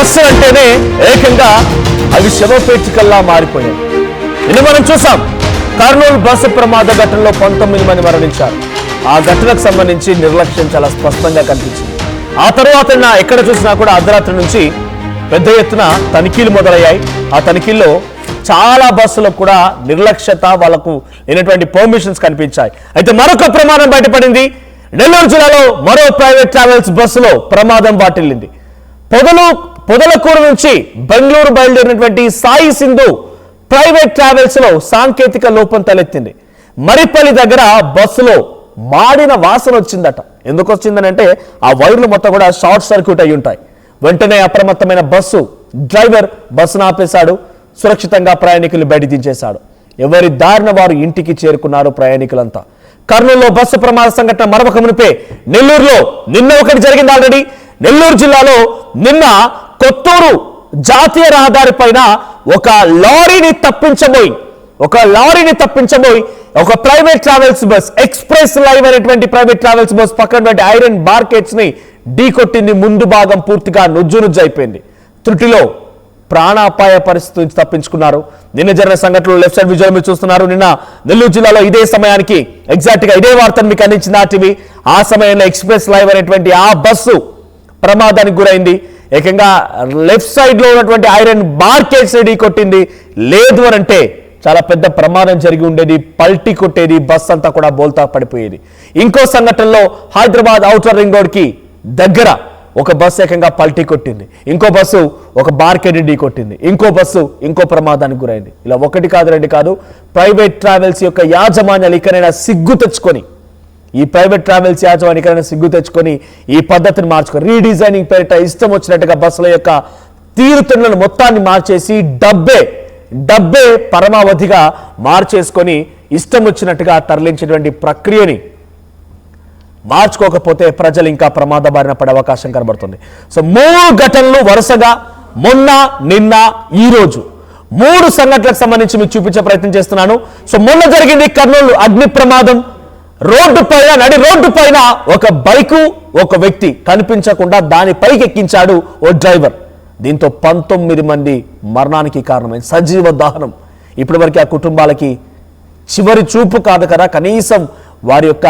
Bus అంటేనే ఏకంగా అవి శవపేటికల్లా మారిపోయాయి. ఇది మనం చూసాం. కర్నూలు బస్సు ప్రమాద ఘటనలో 19 మంది మరణించారు. ఆ ఘటనకు సంబంధించి నిర్లక్ష్యం చాలా స్పష్టంగా కనిపించింది. ఆ తరువాత ఎక్కడ చూసినా కూడా అర్ధరాత్రి నుంచి పెద్ద ఎత్తున తనిఖీలు మొదలయ్యాయి. ఆ తనిఖీల్లో చాలా బస్సులకు కూడా నిర్లక్ష్యత, వాళ్లకు లేనటువంటి పర్మిషన్స్ కనిపించాయి. అయితే మరొక ప్రమాదం బయటపడింది. నెల్లూరు జిల్లాలో మరో ప్రైవేట్ ట్రావెల్స్ బస్సులో ప్రమాదం వాటిల్లింది. పొదలకూరు నుంచి బెంగళూరు బయలుదేరినటువంటి సాయి సింధు ప్రైవేట్ ట్రావెల్స్ లో సాంకేతిక లోపం తలెత్తింది. మరిపల్లి దగ్గర బస్సులో మాడిన వాసన వచ్చిందట. ఎందుకు వచ్చిందని అంటే ఆ వైర్లు మొత్తం కూడా షార్ట్ సర్క్యూట్ అయి ఉంటాయి. వెంటనే అప్రమత్తమైన బస్సు డ్రైవర్ బస్సును ఆపేశాడు. సురక్షితంగా ప్రయాణికులు బయట దించేశాడు. ఎవరి దారిన వారు ఇంటికి చేరుకున్నారు ప్రయాణికులంతా. కర్నూలులో బస్సు ప్రమాద సంఘటన మరొక మునిపే నెల్లూరులో నిన్న ఒకటి జరిగింది. ఆల్రెడీ నెల్లూరు జిల్లాలో నిన్న కొత్తూరు జాతీయ రహదారి పైన ఒక లారీని తప్పించబోయి ఒక private travels bus express live అనేటువంటి ప్రైవేట్ ట్రావెల్స్ బస్ పక్కన ఐరన్ బార్కెట్స్ ని ఢీకొట్టింది. ముందు భాగం పూర్తిగా నుజ్జు అయిపోయింది. త్రుటిలో ప్రాణాపాయ పరిస్థితి నుంచి తప్పించుకున్నారు. నిన్న జరిగిన సంఘటనలో లెఫ్ట్ సైడ్ విజువల్ మీరు చూస్తున్నారు. నిన్న నెల్లూరు జిల్లాలో ఇదే సమయానికి ఎగ్జాక్ట్ గా ఇదే వార్తను మీకు అందించింది ఆర్టీవీ. ఆ సమయంలో ఎక్స్ప్రెస్ లైవ్ అనేటువంటి ఆ బస్సు ప్రమాదానికి గురైంది. ఏకంగా లెఫ్ట్ సైడ్ లో ఉన్నటువంటి ఐరన్ బార్కెట్స్ ఢీ కొట్టింది. లేదు అని అంటే చాలా పెద్ద ప్రమాదం జరిగి ఉండేది. పల్టీ కొట్టేది, బస్ అంతా కూడా బోల్తా పడిపోయేది. ఇంకో సంఘటనలో హైదరాబాద్ ఔటర్ రింగ్ రోడ్ కి దగ్గర ఒక బస్సు ఏకంగా పల్టీ కొట్టింది. ఇంకో బస్సు ఒక బార్కెట్ ఢీ కొట్టింది. ఇంకో బస్సు ఇంకో ప్రమాదానికి గురైంది. ఇలా ఒకటి కాదు రెండు కాదు. ప్రైవేట్ ట్రావెల్స్ యొక్క యాజమాన్యాలు ఇకనైనా సిగ్గు తెచ్చుకొని ఈ పద్ధతిని మార్చుకొని రీడిజైనింగ్ పేరిట ఇష్టం వచ్చినట్టుగా బస్సుల యొక్క తీరుతెన్నులను మొత్తాన్ని మార్చేసి డబ్బే పరమావధిగా మార్చేసుకొని ఇష్టం వచ్చినట్టుగా తరలించేటువంటి ప్రక్రియని మార్చుకోకపోతే ప్రజలు ఇంకా ప్రమాద బారిన పడే అవకాశం కనబడుతుంది. సో 3 ఘటనలు వరుసగా మొన్న నిన్న ఈ రోజు 3 సంఘటనలకు సంబంధించి మీకు చూపించే ప్రయత్నం చేస్తున్నాను. సో మొన్న జరిగింది కర్నూలు అగ్ని ప్రమాదం. నడి రోడ్డు పైన ఒక బైకు ఒక వ్యక్తి కనిపించకుండా దాని పైకి ఎక్కించాడు ఓ డ్రైవర్. దీంతో 19 మంది మరణానికి కారణమైంది. సజీవ దహనం. ఇప్పటివరకు ఆ కుటుంబాలకి చివరి చూపు కాదు కదా, కనీసం వారి యొక్క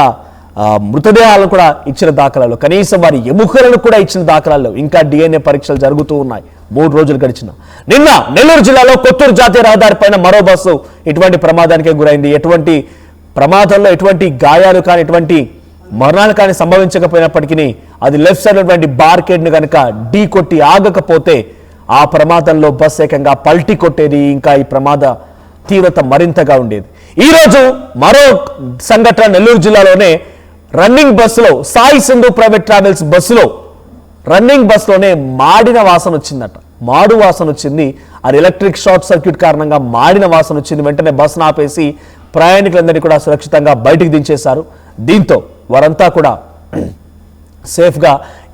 మృతదేహాలను కూడా ఇచ్చిన దాఖలాలు, కనీసం వారి ఎముకలను కూడా ఇచ్చిన దాఖలాలు, ఇంకా DNA పరీక్షలు జరుగుతూ ఉన్నాయి. 3 రోజులు గడిచిన నిన్న నెల్లూరు జిల్లాలో కొత్తూరు జాతీయ రహదారి పైన మరో బస్సు ఇటువంటి ప్రమాదానికే గురైంది. ఎటువంటి ప్రమాదంలో ఎటువంటి గాయాలు కానీ ఎటువంటి మరణాలు కానీ సంభవించకపోయినప్పటికీ అది లెఫ్ట్ సైడ్ ఉన్నటువంటి బార్కెట్ ను కనుక ఢీ కొట్టి ఆగకపోతే ఆ ప్రమాదంలో బస్ ఏకంగా పల్టీ కొట్టేది. ఇంకా ఈ ప్రమాద తీవ్రత మరింతగా ఉండేది. ఈరోజు మరో సంఘటన నెల్లూరు జిల్లాలోనే రన్నింగ్ బస్సులో సాయి సింధు ప్రైవేట్ ట్రావెల్స్ బస్సులో రన్నింగ్ బస్సులోనే మాడిన వాసన వచ్చిందట. మాడు వాసన వచ్చింది. అది ఎలక్ట్రిక్ షార్ట్ సర్క్యూట్ కారణంగా మాడిన వాసన వచ్చింది. వెంటనే బస్సును ఆపేసి ప్రయాణికులందరినీ కూడా సురక్షితంగా బయటికి దించేశారు. దీంతో వారంతా కూడా సేఫ్గా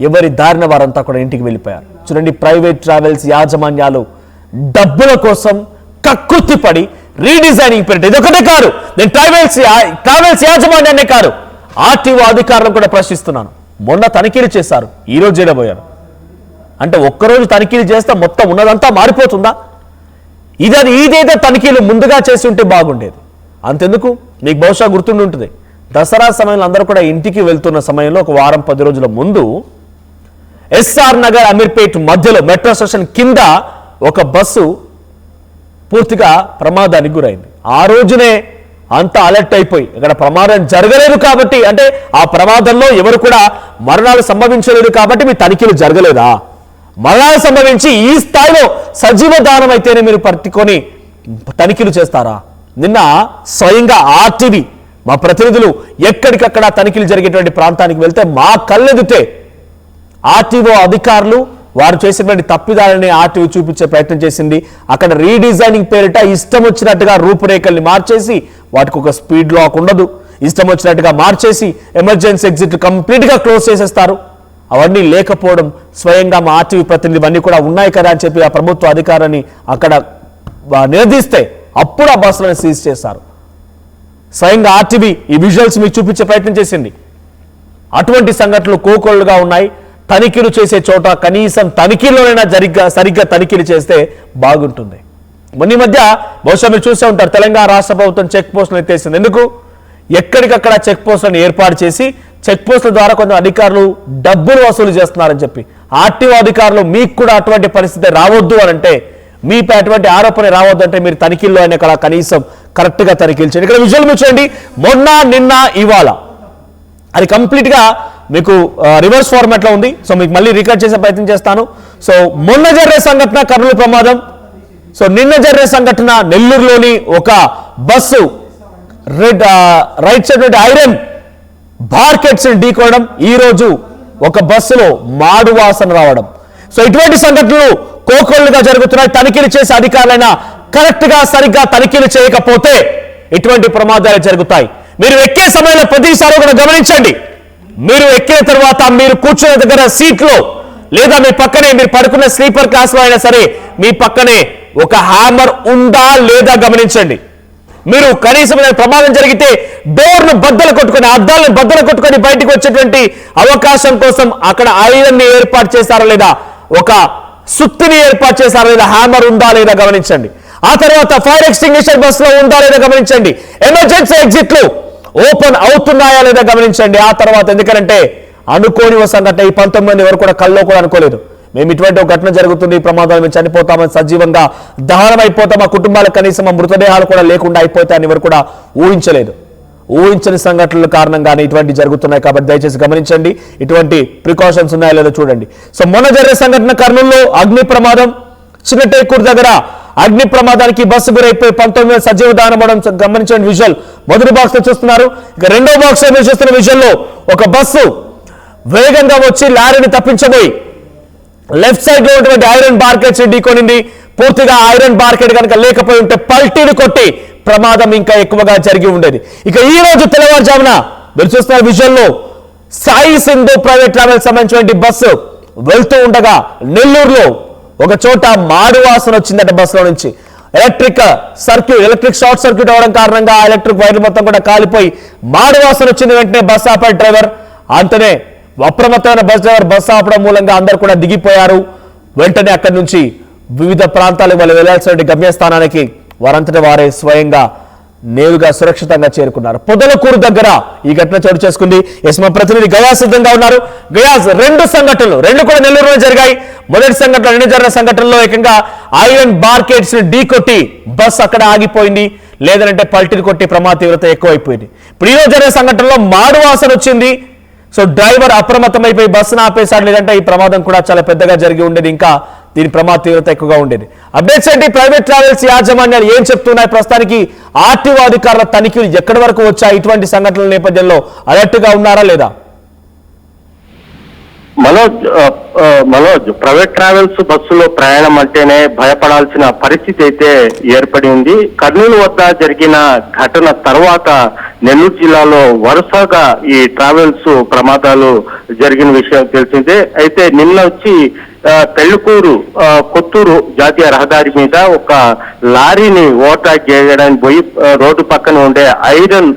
ఎవరి దారిన వారంతా కూడా ఇంటికి వెళ్ళిపోయారు. చూడండి, ప్రైవేట్ ట్రావెల్స్ యాజమాన్యాలు డబ్బుల కోసం కక్కుర్తిపడి రీడిజైనింగ్ పెట్టి ఇదొకటే కాదు, నేను ట్రావెల్స్ యాజమాన్యాన్నే కాదు ఆర్టీఓ అధికారులను కూడా ప్రశ్నిస్తున్నాను. మొన్న తనిఖీలు చేశారు, ఈ రోజు చేయబోయారు. అంటే ఒక్కరోజు తనిఖీలు చేస్తే మొత్తం ఉన్నదంతా మారిపోతుందా? ఇదేదో తనిఖీలు ముందుగా చేసి ఉంటే బాగుండేది. అంతెందుకు, మీకు బహుశా గుర్తుండి ఉంటుంది, దసరా సమయంలో అందరూ కూడా ఇంటికి వెళ్తున్న సమయంలో ఒక వారం 10 రోజుల ముందు ఎస్ఆర్ నగర్ అమీర్పేట్ మధ్యలో మెట్రో స్టేషన్ కింద ఒక బస్సు పూర్తిగా ప్రమాదానికి గురైంది. ఆ రోజునే అంతా అలర్ట్ అయిపోయి ఇక్కడ ప్రమాదం జరగలేదు కాబట్టి, అంటే ఆ ప్రమాదంలో ఎవరు కూడా మరణాలు సంభవించలేదు కాబట్టి మీ తనిఖీలు జరగలేదా? మరణాలు సంభవించి ఈ స్థాయిలో సజీవ దానం అయితేనే మీరు పట్టుకొని తనిఖీలు చేస్తారా? నిన్న స్వయంగా ఆర్టీవీ మా ప్రతినిధులు ఎక్కడికక్కడ తనిఖీలు జరిగేటువంటి ప్రాంతానికి వెళ్తే మా కళ్ళెదుటే ఆర్టీఓ అధికారులు వారు చేసినటువంటి తప్పిదాలని ఆర్టీఓ చూపించే ప్రయత్నం చేసింది. అక్కడ రీడిజైనింగ్ పేరిట ఇష్టం వచ్చినట్టుగా రూపురేఖల్ని మార్చేసి వాటికి ఒక స్పీడ్ లాక్ ఉండదు, ఇష్టం వచ్చినట్టుగా మార్చేసి ఎమర్జెన్సీ ఎగ్జిట్ కంప్లీట్గా క్లోజ్ చేసేస్తారు. అవన్నీ లేకపోవడం స్వయంగా మా ఆర్టీవీ ప్రతినిధి ఇవన్నీ కూడా ఉన్నాయి కదా అని చెప్పి ఆ ప్రభుత్వ అధికారాన్ని అక్కడ నిలదీస్తే అప్పుడు ఆ బస్సులను సీజ్ చేశారు. స్వయంగా ఆర్టీవీ ఈ విజువల్స్ మీకు చూపించే ప్రయత్నం చేసింది. అటువంటి సంఘటనలు కోకొల్లుగా ఉన్నాయి. తనిఖీలు చేసే చోట కనీసం తనిఖీలోనైనా సరిగ్గా తనిఖీలు చేస్తే బాగుంటుంది. మొన్న మధ్య బహుశా మీరు చూసే ఉంటారు, తెలంగాణ రాష్ట్ర ప్రభుత్వం చెక్ పోస్టులు ఎత్తేసింది. ఎందుకు? ఎక్కడికక్కడ చెక్ పోస్టులను ఏర్పాటు చేసి చెక్ పోస్టుల ద్వారా కొంచెం అధికారులు డబ్బులు వసూలు చేస్తున్నారని చెప్పి, ఆర్టీఓ అధికారులు మీకు కూడా అటువంటి పరిస్థితి రావద్దు అని అంటే, మీపై అటువంటి ఆరోపణ రావద్దు అంటే మీరు తనిఖీల్లో అయినా ఇక్కడ కనీసం కరెక్ట్ గా తనిఖీలు చేయండి. ఇక్కడ విజువల్ మీరు చూడండి, మొన్న నిన్న ఇవాళ అది కంప్లీట్ గా మీకు రివర్స్ ఫార్మాట్ లో ఉంది. సో మీకు మళ్ళీ రికార్డ్ చేసే ప్రయత్నం చేస్తాను. సో మొన్న జరిగే సంఘటన కర్నూలు ప్రమాదం. సో నిన్న జరిగే సంఘటన నెల్లూరులోని ఒక బస్సు రైట్ సైడ్ ఐరన్ బార్కెట్స్ ఢీకోవడం, ఈ రోజు ఒక బస్సులో మాడు వాసన రావడం. సో ఇటువంటి సంఘటనలు కోకొల్లుగా జరుగుతున్నాయి. తనిఖీలు చేసే అధికారులైనా కరెక్ట్ గా సరిగ్గా తనిఖీలు చేయకపోతే ఇటువంటి ప్రమాదాలు జరుగుతాయి. మీరు ఎక్కే సమయంలో ప్రతిసారి కూడా గమనించండి. మీరు ఎక్కిన తర్వాత మీరు కూర్చున్న దగ్గర సీట్లో లేదా మీ పక్కనే మీరు పడుకున్న స్లీపర్ క్లాస్ లో అయినా సరే మీ పక్కనే ఒక హ్యామర్ ఉందా లేదా గమనించండి. మీరు కనీసం ప్రమాదం జరిగితే డోర్ను బద్దలు కొట్టుకొని, అద్దాలను బద్దలు కొట్టుకొని బయటకు వచ్చేటువంటి అవకాశం కోసం అక్కడ ఐరన్ ని ఏర్పాటు చేశారా లేదా, ఒక సుత్తిని ఏర్పాటు చేశారా లేదా, హ్యామర్ ఉందా లేదా గమనించండి. ఆ తర్వాత ఫైర్ ఎక్స్టింగ్విషర్ బస్ లో ఉందా లేదా గమనించండి. ఎమర్జెన్సీ ఎగ్జిట్లు ఓపెన్ అవుతున్నాయా లేదా గమనించండి. ఆ తర్వాత ఎందుకంటే అనుకోని సంఘటన, ఈ 19 మంది ఎవరు కూడా కల్లో కూడా అనుకోలేదు మేము ఇటువంటి ఒక ఘటన జరుగుతుంది, ఈ ప్రమాదాలు మేము చనిపోతామని, సజీవంగా దహనం అయిపోతాం, మా కుటుంబాలకు కనీసం మా మృతదేహాలు కూడా లేకుండా అయిపోతాయని ఎవరు కూడా ఊహించలేదు. ఊహించని సంఘటనల కారణంగానే ఇటువంటి జరుగుతున్నాయి. కాబట్టి దయచేసి గమనించండి, ఇటువంటి ప్రికాషన్స్ ఉన్నాయా లేదో చూడండి. సో మొన్న జరిగే సంఘటన కర్నూలులో అగ్ని ప్రమాదం, చిన్నటేకూరు దగ్గర అగ్ని ప్రమాదానికి బస్సు గురైపోయి 19 సజీవ దహనం అవడం గమనించండి. విజువల్ మొదటి బాక్స్ లో చూస్తున్నారు. ఇక రెండో బాక్స్ లో మీరు చూస్తున్న విజువల్లో ఒక బస్సు వేగంగా వచ్చి లారీని తప్పించబోయి లెఫ్ట్ సైడ్ లో ఉన్నటువంటి ఐరన్ బార్కెట్స్ ఢీకొనింది. పూర్తిగా ఐరన్ బార్కెట్ కనుక లేకపోయి ఉంటే పల్టీని కొట్టి ప్రమాదం ఇంకా ఎక్కువగా జరిగి ఉండేది. ఇక ఈ రోజు తెల్లవారుజామున మీరు చూస్తున్న విజువల్లో సాయి సింధు ప్రైవేట్ ట్రావెల్స్ సంబంధించిన బస్సు వెళ్తూ ఉండగా నెల్లూరులో ఒక చోట మాడు వాసన వచ్చిందట బస్సులో నుంచి. ఎలక్ట్రిక్ షార్ట్ సర్క్యూట్ అవడం కారణంగా ఎలక్ట్రిక్ వైర్లు మొత్తం కూడా కాలిపోయి మాడు వాసన వచ్చింది. వెంటనే బస్ ఆపే డ్రైవర్, అంతనే అప్రమత్తమైన బస్ డ్రైవర్ బస్సు ఆపడం మూలంగా అందరూ కూడా దిగిపోయారు. వెంటనే అక్కడి నుంచి వివిధ ప్రాంతాలకు వాళ్ళు వెళ్లాల్సిన గమ్యస్థానానికి వారంతటా వారే స్వయంగా నేరుగా సురక్షితంగా చేరుకున్నారు. పొదలకూరు దగ్గర ఈ ఘటన చోటు చేసుకుంది. ఎస్ మా ప్రతినిధి గయాస్ సిద్ధంగా ఉన్నారు. గయాస్, రెండు సంఘటనలు, రెండు కూడా నెల్లూరులో జరిగాయి. మొదటి సంఘటన, నిన్న జరిగిన సంఘటనలో ఏకంగా ఐరన్ బార్కెట్స్ ని ఢీకొట్టి బస్ అక్కడ ఆగిపోయింది, లేదంటే పల్టీని కొట్టి ప్రమాద తీవ్రత ఎక్కువైపోయింది. ఇప్పుడు ఈరోజు జరిగే సంఘటనలో మాడు వాసన వచ్చింది. సో డ్రైవర్ అప్రమత్తమైపోయి బస్సును ఆపేశాడు, లేదంటే ఈ ప్రమాదం కూడా చాలా పెద్దగా జరిగి ఉండేది, ఇంకా దీని ప్రమాద తీవ్రత ఎక్కువగా ఉండేది. అప్డేట్స్ ఏంటి? ప్రైవేట్ ట్రావెల్స్ యాజమాన్యాలు ఏం చెప్తున్నాయి? ప్రస్తుతానికి ఆర్టీఓ అధికారుల తనిఖీలు ఎక్కడి వరకు వచ్చాయి? ఇటువంటి సంఘటనల నేపథ్యంలో అలర్ట్ గా ఉన్నారా లేదా? మనోజ్, ప్రైవేట్ ట్రావెల్స్ బస్సులో ప్రయాణం అంటేనే భయపడాల్సిన పరిస్థితి అయితే ఏర్పడి ఉంది. కర్నూలు వద్ద జరిగిన ఘటన తర్వాత నెల్లూరు జిల్లాలో వరుసగా ఈ ట్రావెల్స్ ప్రమాదాలు జరిగిన విషయం తెలిసిందే. అయితే నిన్న వచ్చి పెళ్లికూరు కొత్తూరు జాతీయ రహదారి మీద ఒక లారీని ఓవర్టేక్ చేయడానికి పోయి రోడ్డు పక్కన ఉండే ఐరన్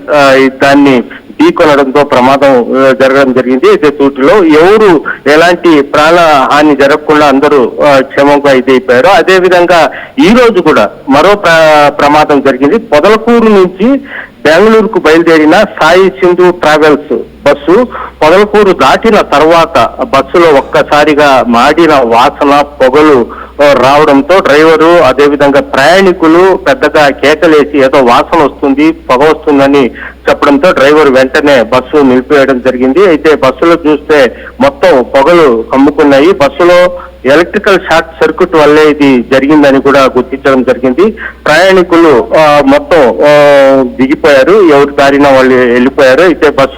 దాన్ని ఢీకొనడంతో ప్రమాదం జరగడం జరిగింది. అయితే సూటిలో ఎవరు ఎలాంటి ప్రాణ హాని జరగకుండా అందరూ క్షేమంగా ఇదైపోయారు. అదే విధంగా ఈ రోజు కూడా మరో ప్రమాదం జరిగింది. పొదలకూరు నుంచి బెంగళూరుకు బయలుదేరిన సాయి సింధు ట్రావెల్స్ బస్సు పొదలకూరు దాటిన తర్వాత బస్సులో ఒక్కసారిగా మాడిన వాసన, పొగలు రావడంతో డ్రైవరు అదేవిధంగా ప్రయాణికులు పెద్దగా కేకలేసి ఏదో వాసన వస్తుంది, పొగ వస్తుందని చెప్పడంతో డ్రైవర్ వెంటనే బస్సు నిలిపివేయడం జరిగింది. అయితే బస్సులో చూస్తే మొత్తం పొగలు కమ్ముకున్నాయి. బస్సులో ఎలక్ట్రికల్ షార్ట్ సర్క్యూట్ వల్లే ఇది జరిగిందని కూడా గుర్తించడం జరిగింది. ప్రయాణికులు మొత్తం దిగిపోయారు, ఎవరి దారిన వాళ్ళు వెళ్ళిపోయారు. అయితే బస్సు